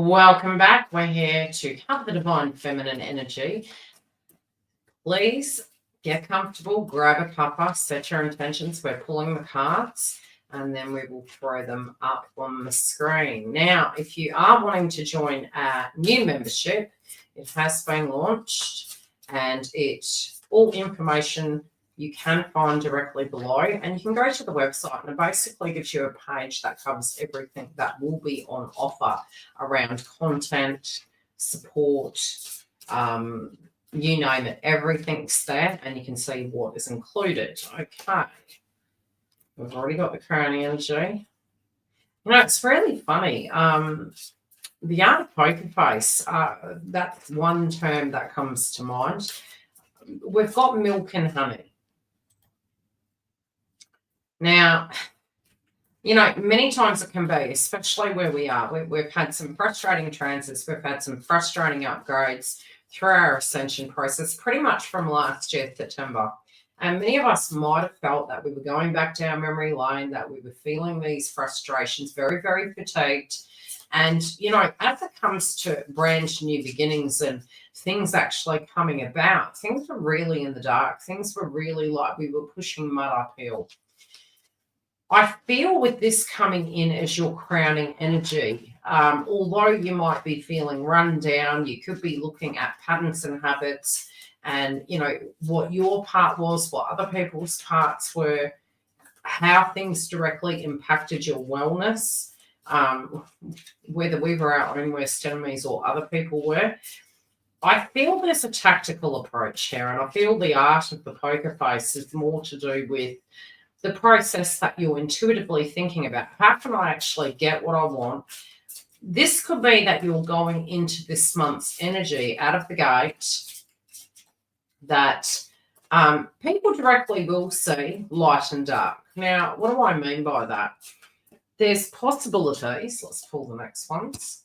Welcome back. We're here to cover the divine feminine energy. Please get comfortable, grab a cuppa, set your intentions. We're pulling the cards and then we will throw them up on the screen. Now, if you are wanting to join a new membership, it has been launched and all information you can find directly below, and you can go to the website and it basically gives you a page that covers everything that will be on offer around content, support, you name it, everything's there, and you can see what is included. Okay, we've already got the crowning energy. You know, it's really funny. The art of poker face, that's one term that comes to mind. We've got milk and honey. Now, you know, many times it can be, especially where we are. We've had some frustrating transits. We've had some frustrating upgrades through our ascension process, pretty much from last year, September. And many of us might have felt that we were going back down memory lane, that we were feeling these frustrations, very, very fatigued. And, you know, as it comes to brand new beginnings and things actually coming about, things were really in the dark. Things were really like we were pushing mud uphill. I feel with this coming in as your crowning energy, although you might be feeling run down, you could be looking at patterns and habits and, you know, what your part was, what other people's parts were, how things directly impacted your wellness, whether we were our own worst enemies or other people were. I feel there's a tactical approach here, and I feel the art of the poker face is more to do with the process that you're intuitively thinking about. How can I actually get what I want? This could be that you're going into this month's energy out of the gate that people directly will see light and dark. Now, what do I mean by that? There's possibilities. Let's pull the next ones.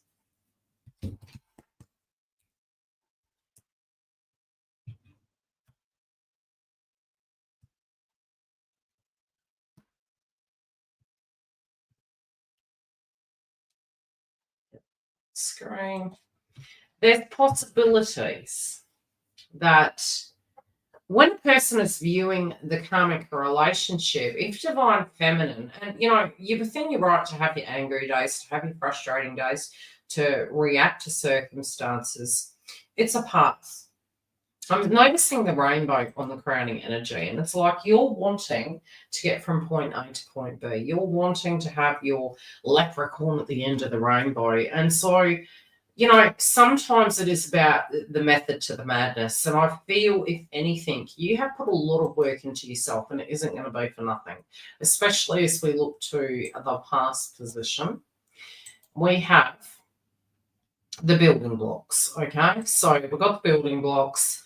Screen. There's possibilities that when a person is viewing the karmic relationship, if divine feminine, and you know, you're within your right to have your angry days, to have your frustrating days, to react to circumstances, it's a path. I'm noticing the rainbow on the crowning energy, and it's like you're wanting to get from point A to point B. You're wanting to have your leprechaun at the end of the rainbow. And so, you know, sometimes it is about the method to the madness. And I feel, if anything, you have put a lot of work into yourself, and it isn't going to be for nothing, especially as we look to the past position. We have the building blocks, okay? So we've got the building blocks.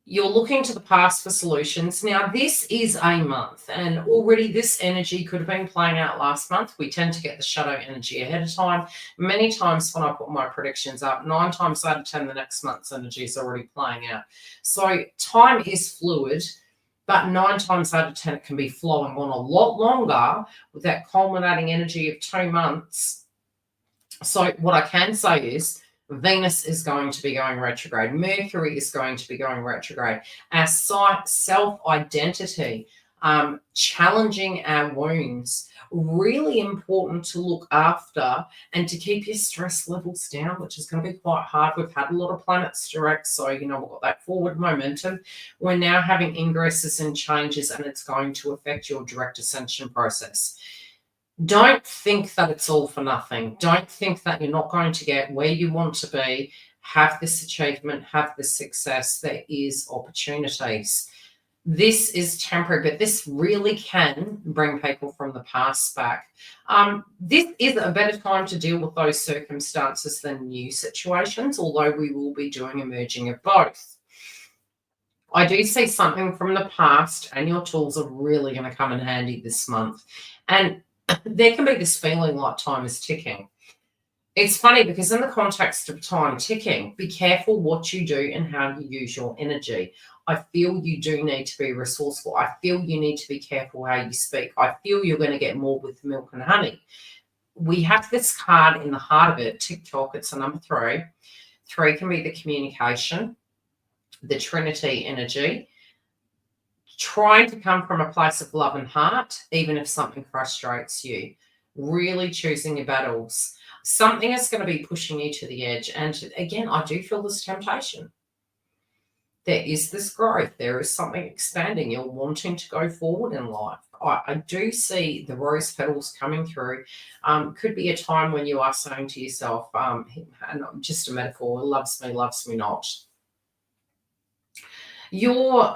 You're looking to the past for solutions. Now, this is a month, and already this energy could have been playing out last month. We tend to get the shadow energy ahead of time. Many times when I put my predictions up, 9 times out of 10, the next month's energy is already playing out. So time is fluid, but 9 times out of 10, it can be flowing on a lot longer with that culminating energy of 2 months. So what I can say is, Venus is going to be going retrograde. Mercury is going to be going retrograde. Our self-identity, challenging our wounds, really important to look after and to keep your stress levels down, which is going to be quite hard. We've had a lot of planets direct, so, you know, we've got that forward momentum. We're now having ingresses and changes, and it's going to affect your direct ascension process. Don't think that it's all for nothing. Don't think that you're not going to get where you want to be, have this achievement, have this success. There is opportunities. This is temporary, but this really can bring people from the past back. This is a better time to deal with those circumstances than new situations, although we will be doing a merging of both. I do see something from the past, and your tools are really going to come in handy this month. And there can be this feeling like time is ticking. It's funny because in the context of time ticking, be careful what you do and how you use your energy. I feel you do need to be resourceful. I feel you need to be careful how you speak. I feel you're going to get more with milk and honey. we have this card in the heart of it, TikTok, it's a number 3. 3 can be the communication, the Trinity energy, trying to come from a place of love and heart, even if something frustrates you, really choosing your battles. Something is going to be pushing you to the edge. And again, I do feel this temptation. There is this growth. There is something expanding. You're wanting to go forward in life. I do see the rose petals coming through. Could be a time when you are saying to yourself, and just a metaphor, loves me not. You're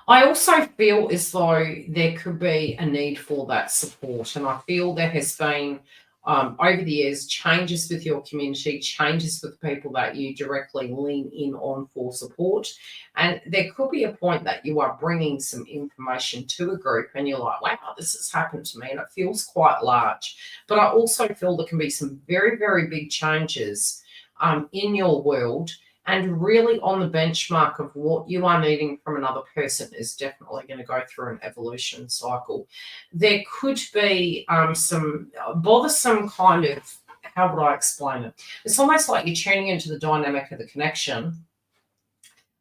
I also feel as though there could be a need for that support. And I feel there has been, over the years, changes with your community, changes with people that you directly lean in on for support. And there could be a point that you are bringing some information to a group and you're like, wow, this has happened to me. And it feels quite large. But I also feel there can be some very, very big changes in your world. And really on the benchmark of what you are needing from another person is definitely going to go through an evolution cycle. There could be some bothersome kind of, how would I explain it? It's almost like you're tuning into the dynamic of the connection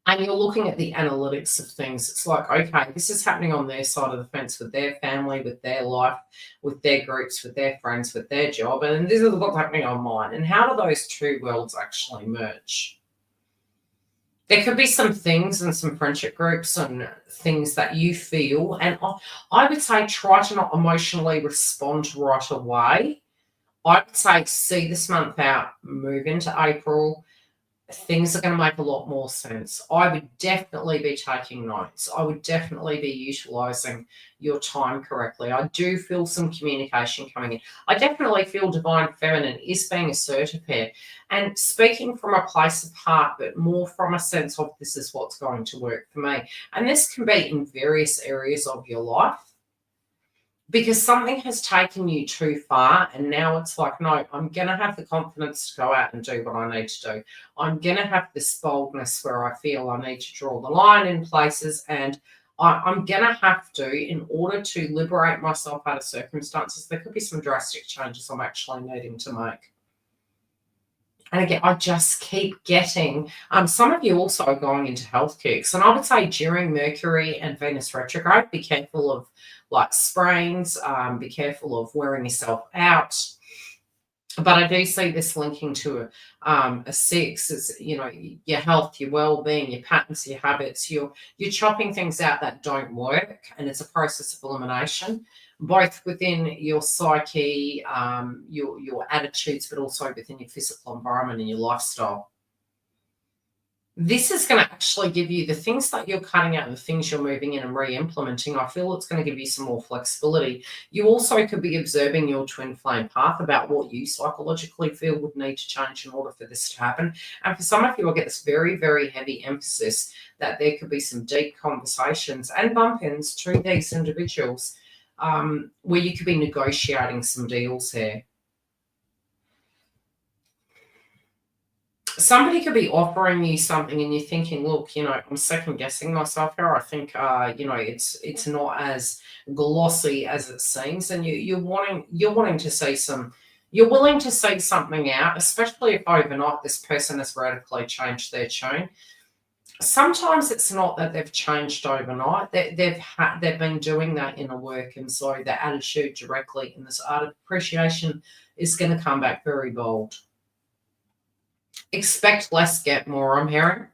and you're looking at the analytics of things. It's like, okay, this is happening on their side of the fence with their family, with their life, with their groups, with their friends, with their job. And this is what's happening on mine. And how do those two worlds actually merge? There could be some things and some friendship groups and things that you feel, and I would say try to not emotionally respond right away. I would say see this month out, move into April. Things are going to make a lot more sense. I would definitely be taking notes. I would definitely be utilizing your time correctly. I do feel some communication coming in. I definitely feel divine feminine is being assertive here and speaking from a place of heart, but more from a sense of this is what's going to work for me. And this can be in various areas of your life. Because something has taken you too far and now it's like, no, I'm going to have the confidence to go out and do what I need to do. I'm going to have this boldness where I feel I need to draw the line in places and I'm going to have to, in order to liberate myself out of circumstances, there could be some drastic changes I'm actually needing to make. And again, I just keep getting, some of you also are going into health kicks. And I would say during Mercury and Venus retrograde, be careful of like sprains, be careful of wearing yourself out. But I do see this linking to a 6 is, you know, your health, your well-being, your patterns, your habits. You're chopping things out that don't work, and it's a process of elimination, both within your psyche, your attitudes, but also within your physical environment and your lifestyle. This is going to actually give you the things that you're cutting out, the things you're moving in and re-implementing. I feel it's going to give you some more flexibility. You also could be observing your twin flame path about what you psychologically feel would need to change in order for this to happen. And for some of you, I get this very, very heavy emphasis that there could be some deep conversations and bump-ins to these individuals where you could be negotiating some deals here. Somebody could be offering you something and you're thinking, look, you know, I'm second guessing myself here. I think, you know, it's not as glossy as it seems. And you're wanting to see you're willing to see something out, especially if overnight this person has radically changed their tune. Sometimes it's not that they've changed overnight. They've been doing that inner work. And so the attitude directly in this art of appreciation is going to come back very bold. Expect less, get more, I'm hearing.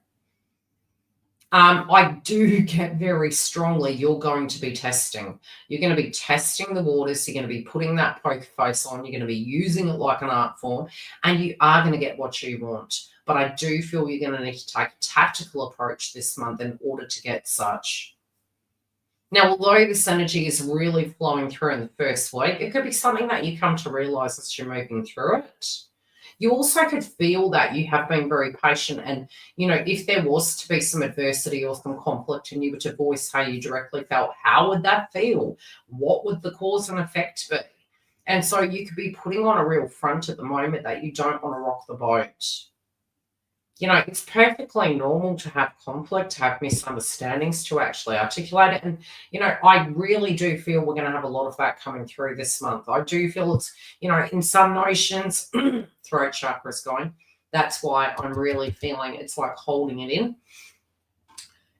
I do get very strongly you're going to be testing. You're going to be testing the waters. You're going to be putting that poker face on. You're going to be using it like an art form, and you are going to get what you want. But I do feel you're going to need to take a tactical approach this month in order to get such. Now, although this energy is really flowing through in the first week, it could be something that you come to realize as you're moving through it. You also could feel that you have been very patient and, you know, if there was to be some adversity or some conflict and you were to voice how you directly felt, how would that feel? What would the cause and effect be? And so you could be putting on a real front at the moment that you don't want to rock the boat. it's perfectly normal to have conflict, to have misunderstandings, to actually articulate it. And, I really do feel we're going to have a lot of that coming through this month. I do feel it's, in some notions, throat chakra's going. That's why I'm really feeling it's like holding it in.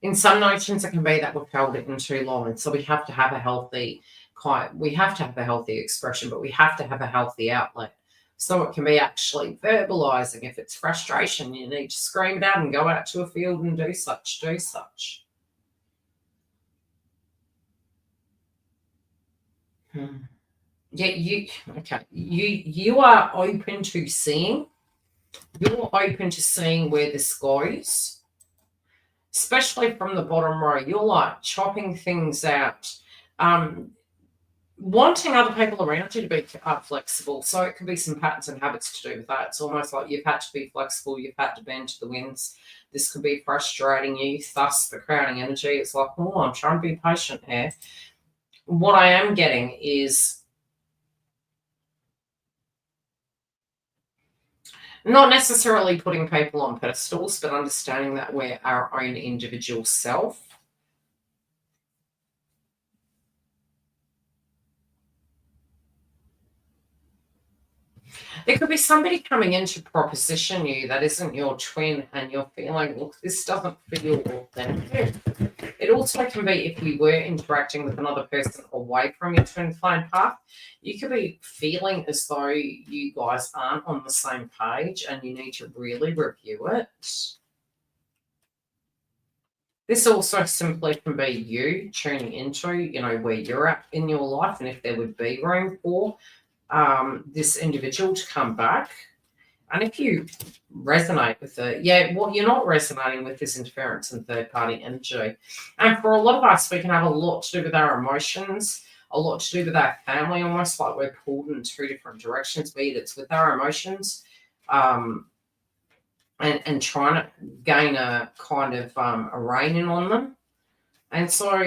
In some notions, it can be that we've held it in too long. And so we have to have a healthy expression, but we have to have a healthy outlet. So it can be actually verbalizing. If it's frustration, you need to scream it out and go out to a field and do such. Yeah, you are open to seeing. You're open to seeing where this goes, especially from the bottom row. You're like chopping things out. Wanting other people around you to be flexible. So it could be some patterns and habits to do with that. It's almost like you've had to be flexible, you've had to bend to the winds. This could be frustrating you, thus the crowding energy. It's like, oh, I'm trying to be patient here. What I am getting is not necessarily putting people on pedestals, but understanding that we're our own individual self. There could be somebody coming in to proposition you that isn't your twin, and you're feeling, look, this doesn't feel authentic. It also can be if you were interacting with another person away from your twin flame path, you could be feeling as though you guys aren't on the same page and you need to really review it. This also simply can be you tuning into, where you're at in your life and if there would be room for this individual to come back. And if you resonate with it, what you're not resonating with is interference and third-party energy. And for a lot of us, we can have a lot to do with our emotions, a lot to do with our family, almost like we're pulled in two different directions, be it it's with our emotions and trying to gain a kind of a rein in on them. And so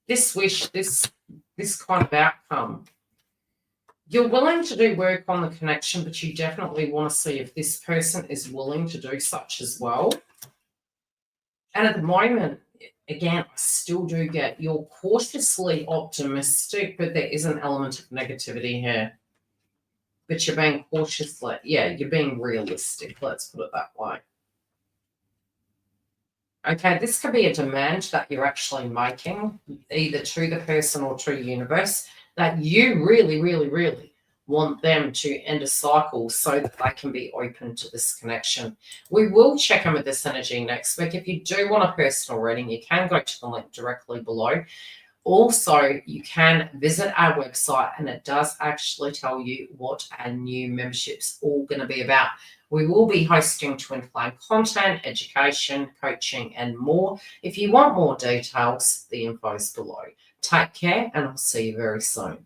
this wish, this kind of outcome, you're willing to do work on the connection, but you definitely want to see if this person is willing to do such as well. And at the moment, again, I still do get you're cautiously optimistic, but there is an element of negativity here. But you're being you're being realistic. Let's put it that way. Okay, this could be a demand that you're actually making, either to the person or to the universe, that you really, really, really want them to end a cycle so that they can be open to this connection. We will check in with this energy next week. If you do want a personal reading, you can go to the link directly below. Also, you can visit our website and it does actually tell you what our new membership's all going to be about. We will be hosting twin flame content, education, coaching, and more. If you want more details, the info is below. Take care, and I'll see you very soon.